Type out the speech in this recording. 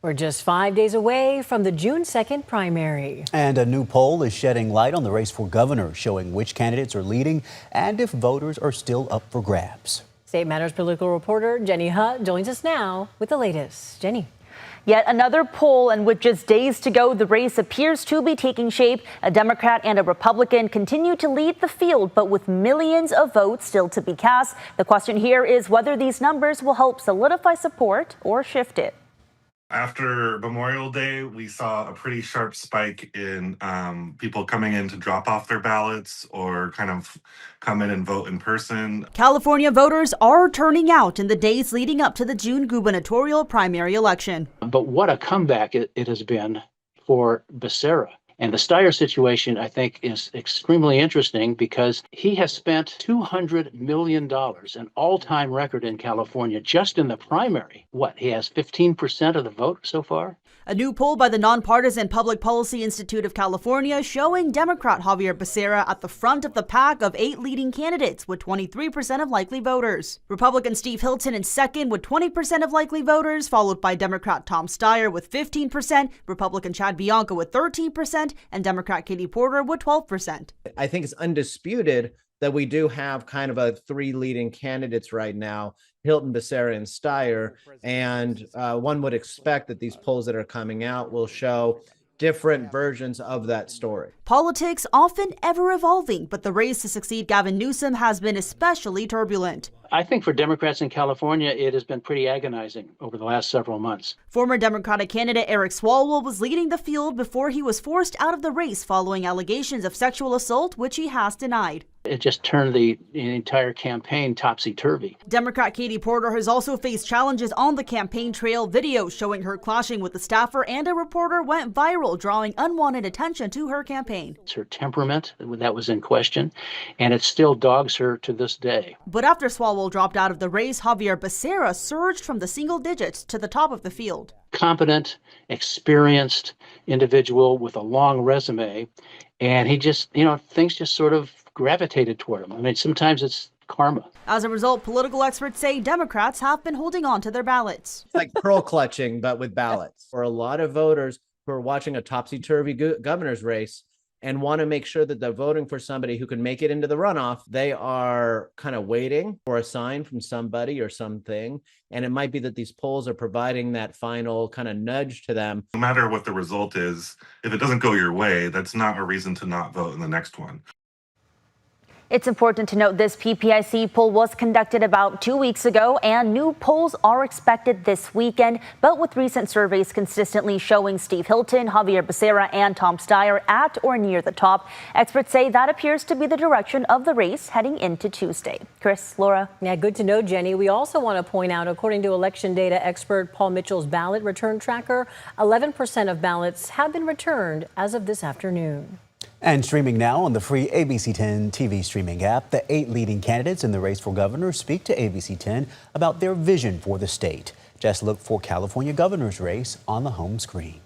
We're just 5 days away from the June 2nd primary. And a new poll is shedding light on the race for governor, showing which candidates are leading and if voters are still up for grabs. State Matters political reporter Jenny Hutt joins us now with the latest. Jenny. Yet another poll, and with just days to go, the race appears to be taking shape. A Democrat and a Republican continue to lead the field, but with millions of votes still to be cast. The question here is whether these numbers will help solidify support or shift it. After Memorial Day, we saw a pretty sharp spike in people coming in to drop off their ballots or kind of come in and vote in person. California voters are turning out in the days leading up to the June gubernatorial primary election. But what a comeback it has been for Becerra. And the Steyer situation, I think, is extremely interesting because he has spent $200 million, an all-time record in California, just in the primary. What, he has 15% of the vote so far? A new poll by the nonpartisan Public Policy Institute of California showing Democrat Xavier Becerra at the front of the pack of 8 leading candidates with 23% of likely voters. Republican Steve Hilton in second with 20% of likely voters, followed by Democrat Tom Steyer with 15%, Republican Chad Bianco with 13%, and Democrat Katie Porter with 12%. I think it's undisputed that we do have kind of a 3 leading candidates right now, Hilton, Becerra, and Steyer. And one would expect that these polls that are coming out will show different versions of that story. Politics often ever evolving, but the race to succeed Gavin Newsom has been especially turbulent. I think for Democrats in California, it has been pretty agonizing over the last several months. Former Democratic candidate Eric Swalwell was leading the field before he was forced out of the race following allegations of sexual assault, which he has denied. It just turned the entire campaign topsy-turvy. Democrat Katie Porter has also faced challenges on the campaign trail. Videos showing her clashing with a staffer and a reporter went viral, drawing unwanted attention to her campaign. It's her temperament that was in question, and it still dogs her to this day. But after Swalwell dropped out of the race, Xavier Becerra surged from the single digits to the top of the field. Competent, experienced individual with a long resume, and he just, things just sort of gravitated toward him. I mean, sometimes it's karma. As a result, political experts say Democrats have been holding on to their ballots. It's like pearl clutching, but with ballots. For a lot of voters who are watching a topsy-turvy governor's race and want to make sure that they're voting for somebody who can make it into the runoff, they are kind of waiting for a sign from somebody or something. And it might be that these polls are providing that final kind of nudge to them. No matter what the result is, if it doesn't go your way, that's not a reason to not vote in the next one. It's important to note this PPIC poll was conducted about 2 weeks ago, and new polls are expected this weekend. But with recent surveys consistently showing Steve Hilton, Xavier Becerra, and Tom Steyer at or near the top, experts say that appears to be the direction of the race heading into Tuesday. Chris, Laura. Yeah, good to know, Jenny. We also want to point out, according to election data expert Paul Mitchell's ballot return tracker, 11% of ballots have been returned as of this afternoon. And streaming now on the free ABC 10 TV streaming app, the 8 leading candidates in the race for governor speak to ABC 10 about their vision for the state. Just look for California governor's race on the home screen.